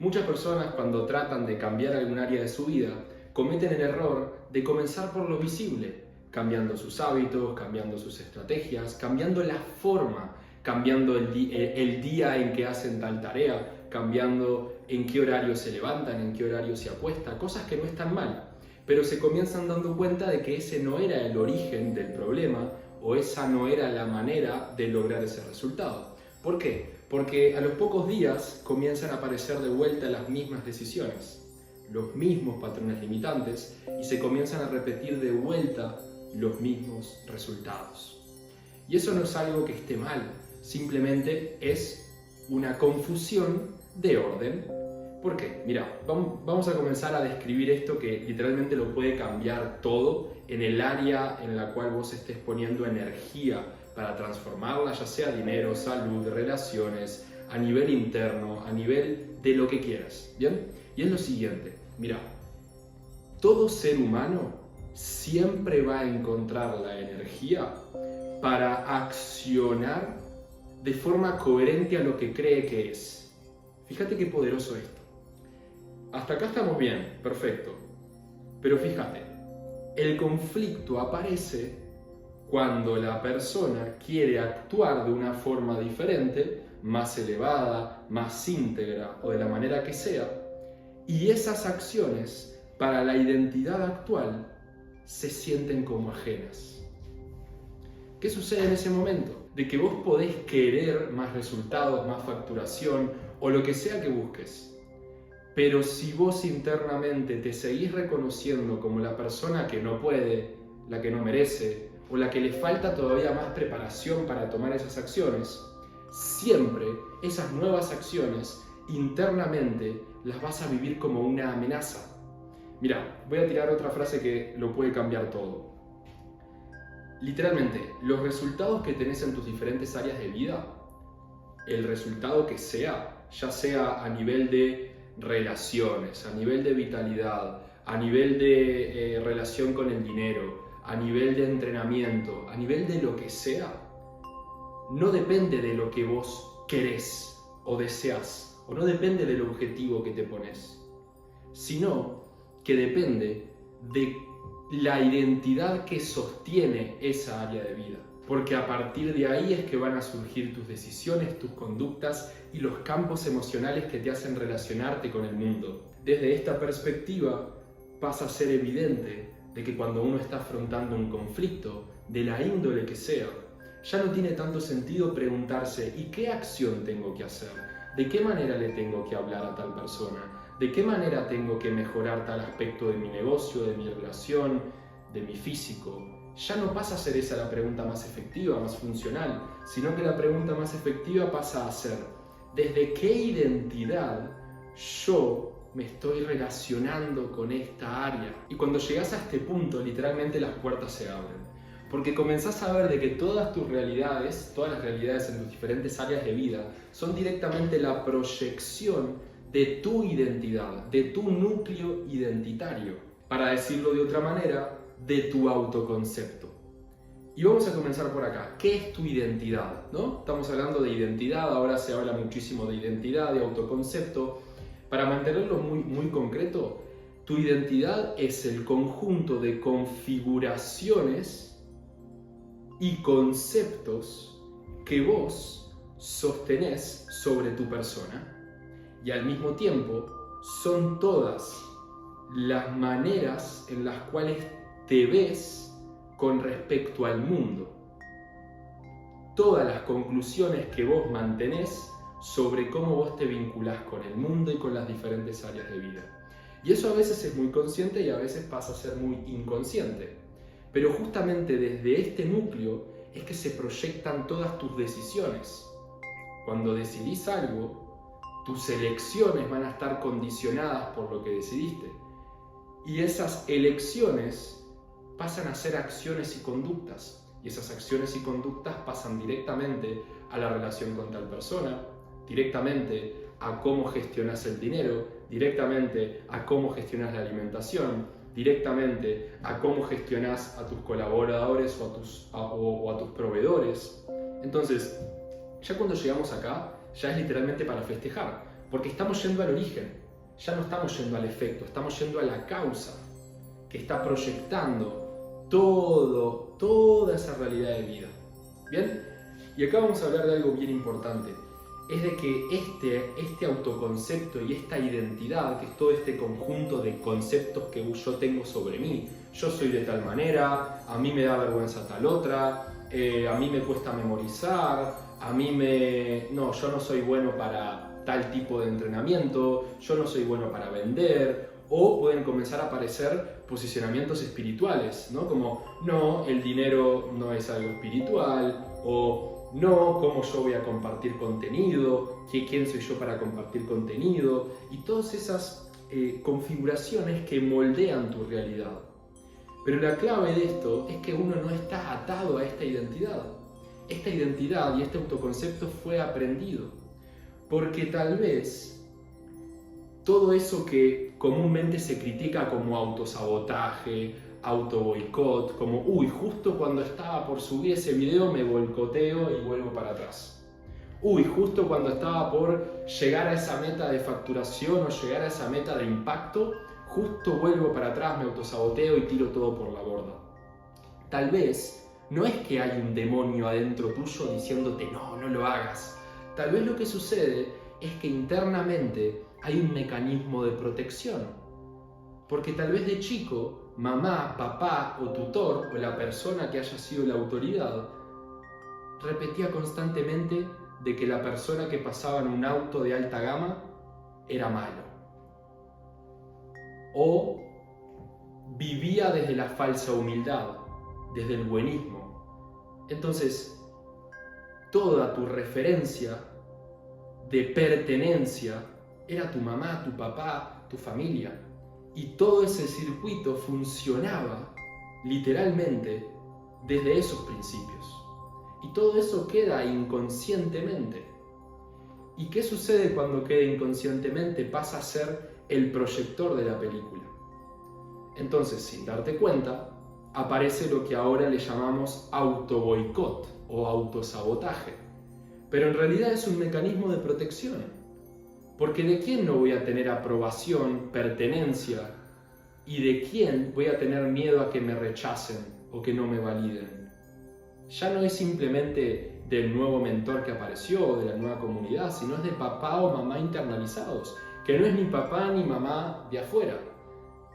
Muchas personas cuando tratan de cambiar algún área de su vida cometen el error de comenzar por lo visible, cambiando sus hábitos, cambiando sus estrategias, cambiando la forma, cambiando el día en que hacen tal tarea, cambiando en qué horario se levantan, en qué horario se acuestan, cosas que no están mal, pero se comienzan dando cuenta de que ese no era el origen del problema o esa no era la manera de lograr ese resultado. ¿Por qué? Porque a los pocos días comienzan a aparecer de vuelta las mismas decisiones, los mismos patrones limitantes y se comienzan a repetir de vuelta los mismos resultados. Y eso no es algo que esté mal, simplemente es una confusión de orden. ¿Por qué? Mira, vamos a comenzar a describir esto que literalmente lo puede cambiar todo en el área en la cual vos estés poniendo energía para transformarla, ya sea dinero, salud, relaciones, a nivel interno, a nivel de lo que quieras, ¿bien? Y es lo siguiente, mira, todo ser humano siempre va a encontrar la energía para accionar de forma coherente a lo que cree que es. Fíjate qué poderoso esto. Hasta acá estamos bien, perfecto. Pero fíjate, el conflicto aparece cuando la persona quiere actuar de una forma diferente, más elevada, más íntegra o de la manera que sea, y esas acciones para la identidad actual se sienten como ajenas. ¿Qué sucede en ese momento? De que vos podés querer más resultados, más facturación o lo que sea que busques. Pero si vos internamente te seguís reconociendo como la persona que no puede, la que no merece, o la que le falta todavía más preparación para tomar esas acciones, siempre esas nuevas acciones internamente las vas a vivir como una amenaza. Mira, voy a tirar otra frase que lo puede cambiar todo. Literalmente, los resultados que tenés en tus diferentes áreas de vida, el resultado que sea, ya sea a nivel de relaciones, a nivel de vitalidad, a nivel de relación con el dinero, a nivel de entrenamiento, a nivel de lo que sea, no depende de lo que vos querés o deseas, o no depende del objetivo que te pones, sino que depende de la identidad que sostiene esa área de vida. Porque a partir de ahí es que van a surgir tus decisiones, tus conductas y los campos emocionales que te hacen relacionarte con el mundo. Desde esta perspectiva pasa a ser evidente de que cuando uno está afrontando un conflicto, de la índole que sea, ya no tiene tanto sentido preguntarse ¿y qué acción tengo que hacer? ¿De qué manera le tengo que hablar a tal persona? ¿De qué manera tengo que mejorar tal aspecto de mi negocio, de mi relación, de mi físico? Ya no pasa a ser esa la pregunta más efectiva, más funcional, sino que la pregunta más efectiva pasa a ser ¿desde qué identidad yo me estoy relacionando con esta área? Y cuando llegas a este punto, literalmente las puertas se abren. Porque comenzás a ver de que todas tus realidades, todas las realidades en tus diferentes áreas de vida, son directamente la proyección de tu identidad, de tu núcleo identitario. Para decirlo de otra manera, de tu autoconcepto. Y vamos a comenzar por acá. ¿Qué es tu identidad? ¿No? Estamos hablando de identidad, ahora se habla muchísimo de identidad, de autoconcepto. Para mantenerlo muy concreto, tu identidad es el conjunto de configuraciones y conceptos que vos sostenés sobre tu persona y al mismo tiempo son todas las maneras en las cuales te ves con respecto al mundo. Todas las conclusiones que vos mantenés sobre cómo vos te vinculás con el mundo y con las diferentes áreas de vida. Y eso a veces es muy consciente y a veces pasa a ser muy inconsciente. Pero justamente desde este núcleo es que se proyectan todas tus decisiones. Cuando decidís algo, tus elecciones van a estar condicionadas por lo que decidiste. Y esas elecciones pasan a ser acciones y conductas. Y esas acciones y conductas pasan directamente a la relación con tal persona, directamente a cómo gestionas el dinero, directamente a cómo gestionas la alimentación, directamente a cómo gestionas a tus colaboradores o a tus proveedores. Entonces, ya cuando llegamos acá, ya es literalmente para festejar, Porque estamos yendo al origen, ya no estamos yendo al efecto, estamos yendo a la causa que está proyectando toda esa realidad de vida. ¿Bien? Y acá vamos a hablar de algo bien importante. Es de que este autoconcepto y esta identidad, que es todo este conjunto de conceptos que yo tengo sobre mí, yo soy de tal manera, a mí me da vergüenza tal otra, a mí me cuesta memorizar, yo no soy bueno para tal tipo de entrenamiento, yo no soy bueno para vender, o pueden comenzar a aparecer posicionamientos espirituales, ¿no? Como, no, el dinero no es algo espiritual, o no, ¿cómo yo voy a compartir contenido? ¿Quién soy yo para compartir contenido? Y todas esas configuraciones que moldean tu realidad. Pero la clave de esto es que uno no está atado a esta identidad. Esta identidad y este autoconcepto fue aprendido. Porque tal vez todo eso que comúnmente se critica como autosabotaje, autoboicot, como uy, justo cuando estaba por subir ese video me boicoteo y vuelvo para atrás. Uy, justo cuando estaba por llegar a esa meta de facturación o llegar a esa meta de impacto, justo vuelvo para atrás, me autosaboteo y tiro todo por la borda. Tal vez no es que hay un demonio adentro tuyo diciéndote no lo hagas. Tal vez lo que sucede es que internamente hay un mecanismo de protección. Porque tal vez de chico, mamá, papá o tutor o la persona que haya sido la autoridad repetía constantemente de que la persona que pasaba en un auto de alta gama era malo. O vivía desde la falsa humildad, desde el buenismo. Entonces, toda tu referencia de pertenencia era tu mamá, tu papá, tu familia. Y todo ese circuito funcionaba literalmente desde esos principios. Y todo eso queda inconscientemente. ¿Y qué sucede cuando queda inconscientemente? Pasa a ser el proyector de la película. Entonces, sin darte cuenta, aparece lo que ahora le llamamos autoboicot o autosabotaje. Pero en realidad es un mecanismo de protección. Porque ¿de quién no voy a tener aprobación, pertenencia? ¿Y de quién voy a tener miedo a que me rechacen o que no me validen? Ya no es simplemente del nuevo mentor que apareció o de la nueva comunidad, sino es de papá o mamá internalizados, que no es ni papá ni mamá de afuera,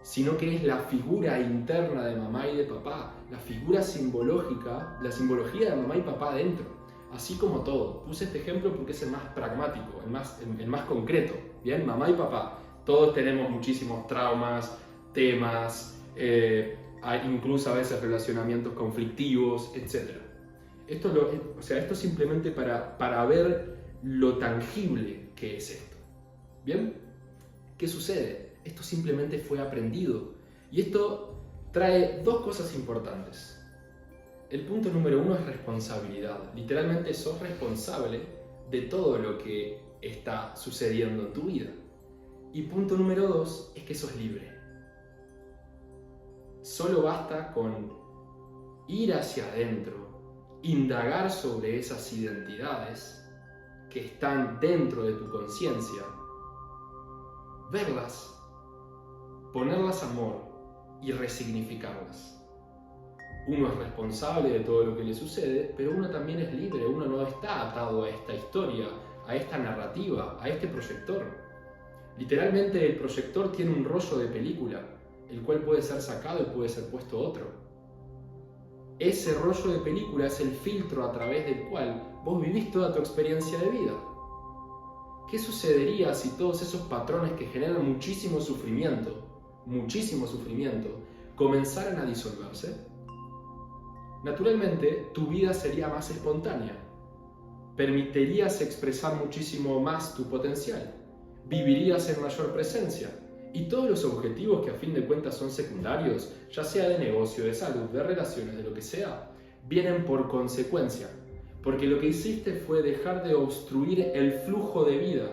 sino que es la figura interna de mamá y de papá, la figura simbológica, la simbología de mamá y papá adentro. Así como todo. Puse este ejemplo porque es el más pragmático, el más concreto. ¿Bien? Mamá y papá. Todos tenemos muchísimos traumas, temas, incluso a veces relacionamientos conflictivos, etc. Esto simplemente para ver lo tangible que es esto. ¿Bien? ¿Qué sucede? Esto simplemente fue aprendido. Y esto trae dos cosas importantes. El punto número 1 es responsabilidad. Literalmente sos responsable de todo lo que está sucediendo en tu vida. Y punto número 2 es que sos libre. Solo basta con ir hacia adentro, indagar sobre esas identidades que están dentro de tu conciencia, verlas, ponerlas amor y resignificarlas. Uno es responsable de todo lo que le sucede, pero uno también es libre, uno no está atado a esta historia, a esta narrativa, a este proyector. Literalmente el proyector tiene un rollo de película, el cual puede ser sacado y puede ser puesto otro. Ese rollo de película es el filtro a través del cual vos vivís toda tu experiencia de vida. ¿Qué sucedería si todos esos patrones que generan muchísimo sufrimiento, comenzaran a disolverse? Naturalmente, tu vida sería más espontánea. Permitirías expresar muchísimo más tu potencial. Vivirías en mayor presencia. Y todos los objetivos que a fin de cuentas son secundarios, ya sea de negocio, de salud, de relaciones, de lo que sea, vienen por consecuencia. Porque lo que hiciste fue dejar de obstruir el flujo de vida.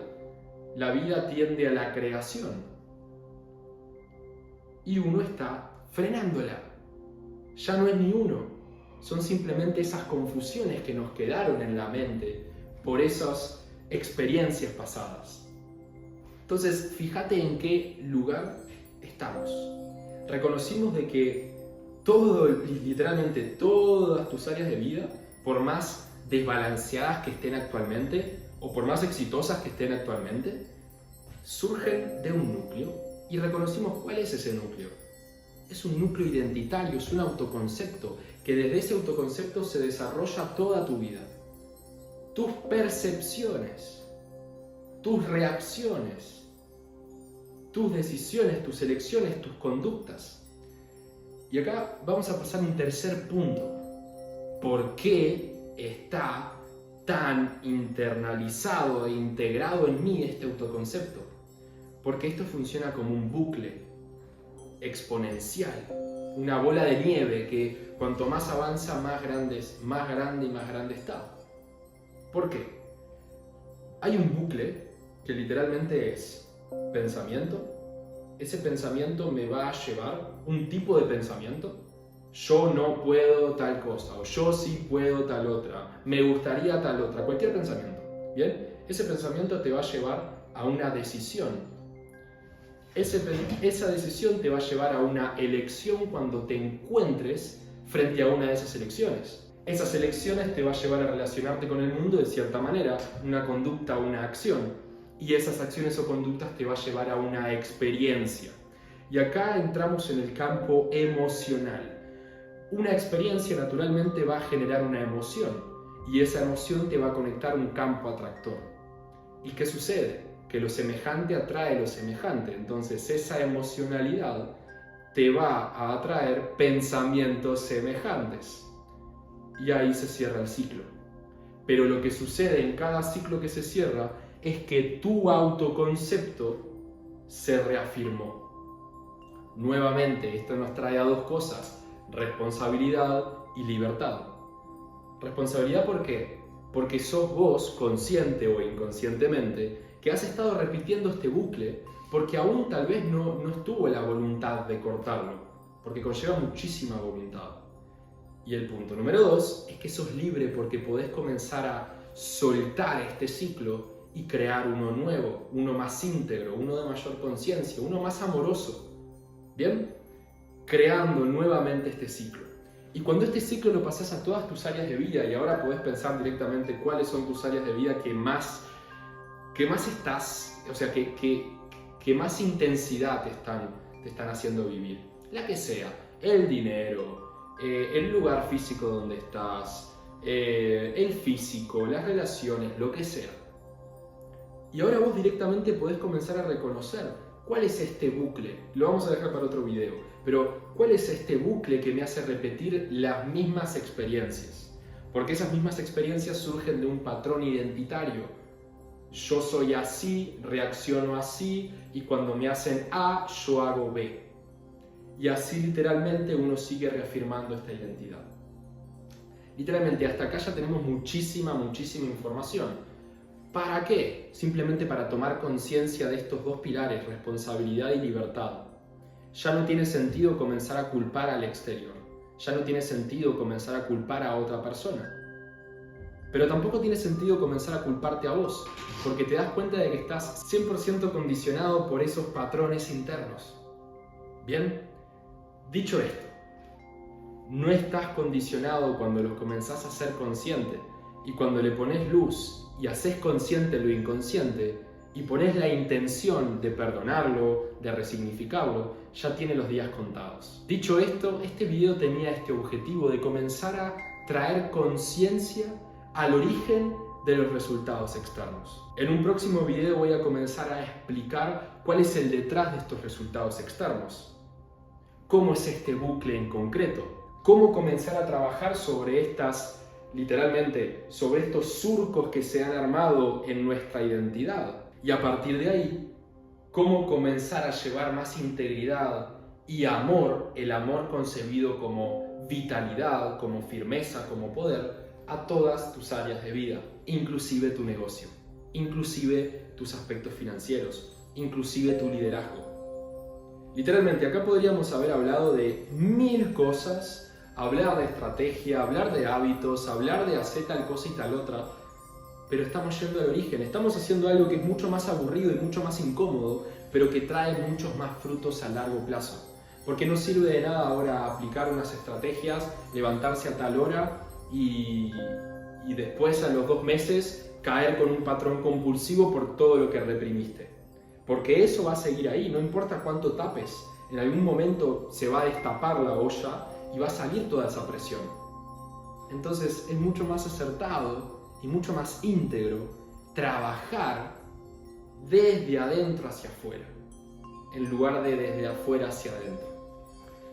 La vida tiende a la creación. Y uno está frenándola. Ya no es ni uno. Son simplemente esas confusiones que nos quedaron en la mente por esas experiencias pasadas. Entonces, fíjate en qué lugar estamos. Reconocimos de que literalmente todas tus áreas de vida, por más desbalanceadas que estén actualmente, o por más exitosas que estén actualmente, surgen de un núcleo. Y reconocimos cuál es ese núcleo. Es un núcleo identitario, es un autoconcepto, que desde ese autoconcepto se desarrolla toda tu vida. Tus percepciones, tus reacciones, tus decisiones, tus elecciones, tus conductas. Y acá vamos a pasar a un tercer punto. ¿Por qué está tan internalizado e integrado en mí este autoconcepto? Porque esto funciona como un bucle exponencial, una bola de nieve que cuanto más avanza, más grande y más grande está. ¿Por qué? Hay un bucle que literalmente es pensamiento. Ese pensamiento me va a llevar un tipo de pensamiento. Yo no puedo tal cosa, o yo sí puedo tal otra, me gustaría tal otra, cualquier pensamiento. ¿Bien? Ese pensamiento te va a llevar a una decisión. Esa decisión te va a llevar a una elección cuando te encuentres frente a una de esas elecciones. Esas elecciones te va a llevar a relacionarte con el mundo de cierta manera, una conducta, una acción. Y esas acciones o conductas te va a llevar a una experiencia. Y acá entramos en el campo emocional. Una experiencia naturalmente va a generar una emoción. Y esa emoción te va a conectar un campo atractor. ¿Y qué sucede? Que lo semejante atrae lo semejante. Entonces esa emocionalidad te va a atraer pensamientos semejantes. Y ahí se cierra el ciclo. Pero lo que sucede en cada ciclo que se cierra es que tu autoconcepto se reafirmó. Nuevamente, esto nos trae a dos cosas: responsabilidad y libertad. Responsabilidad, ¿por qué? Porque sos vos, consciente o inconscientemente, que has estado repitiendo este bucle porque aún tal vez no estuvo la voluntad de cortarlo, porque conlleva muchísima voluntad. Y el punto número 2 es que sos libre porque podés comenzar a soltar este ciclo y crear uno nuevo, uno más íntegro, uno de mayor conciencia, uno más amoroso. ¿Bien? Creando nuevamente este ciclo. Y cuando este ciclo lo pasás a todas tus áreas de vida, y ahora podés pensar directamente cuáles son tus áreas de vida que más estás, o sea, que más intensidad te están haciendo vivir. La que sea, el dinero, el lugar físico donde estás, el físico, las relaciones, lo que sea. Y ahora vos directamente podés comenzar a reconocer cuál es este bucle. Lo vamos a dejar para otro video, pero cuál es este bucle que me hace repetir las mismas experiencias. Porque esas mismas experiencias surgen de un patrón identitario. Yo soy así, reacciono así, y cuando me hacen A, yo hago B. Y así literalmente uno sigue reafirmando esta identidad. Literalmente hasta acá ya tenemos muchísima información. ¿Para qué? Simplemente para tomar conciencia de estos dos pilares, responsabilidad y libertad. Ya no tiene sentido comenzar a culpar al exterior. Ya no tiene sentido comenzar a culpar a otra persona. Pero tampoco tiene sentido comenzar a culparte a vos, porque te das cuenta de que estás 100% condicionado por esos patrones internos. ¿Bien? Dicho esto, no estás condicionado cuando los comenzás a ser consciente, y cuando le pones luz y haces consciente lo inconsciente y pones la intención de perdonarlo, de resignificarlo, ya tiene los días contados. Dicho esto, este video tenía este objetivo de comenzar a traer conciencia al origen de los resultados externos. En un próximo video voy a comenzar a explicar cuál es el detrás de estos resultados externos. ¿Cómo es este bucle en concreto? ¿Cómo comenzar a trabajar sobre sobre estos surcos que se han armado en nuestra identidad? Y a partir de ahí, ¿cómo comenzar a llevar más integridad y amor, el amor concebido como vitalidad, como firmeza, como poder, a todas tus áreas de vida, inclusive tu negocio, inclusive tus aspectos financieros, inclusive tu liderazgo? Literalmente, acá podríamos haber hablado de 1000 cosas, hablar de estrategia, hablar de hábitos, hablar de hacer tal cosa y tal otra, pero estamos yendo al origen, estamos haciendo algo que es mucho más aburrido y mucho más incómodo, pero que trae muchos más frutos a largo plazo. Porque no sirve de nada ahora aplicar unas estrategias, levantarse a tal hora y después a los 2 meses caer con un patrón compulsivo por todo lo que reprimiste. Porque eso va a seguir ahí, no importa cuánto tapes, en algún momento se va a destapar la olla y va a salir toda esa presión. Entonces es mucho más acertado y mucho más íntegro trabajar desde adentro hacia afuera, en lugar de desde afuera hacia adentro.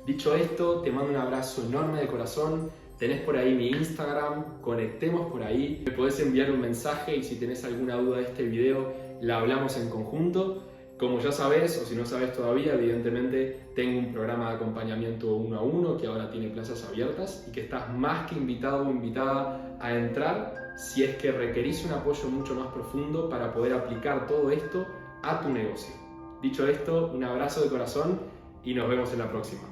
Dicho esto, te mando un abrazo enorme de corazón. Tenés por ahí mi Instagram, conectemos por ahí. Me podés enviar un mensaje y si tenés alguna duda de este video, la hablamos en conjunto. Como ya sabés, o si no sabés todavía, evidentemente tengo un programa de acompañamiento 1 a 1 que ahora tiene plazas abiertas y que estás más que invitado o invitada a entrar si es que requerís un apoyo mucho más profundo para poder aplicar todo esto a tu negocio. Dicho esto, un abrazo de corazón y nos vemos en la próxima.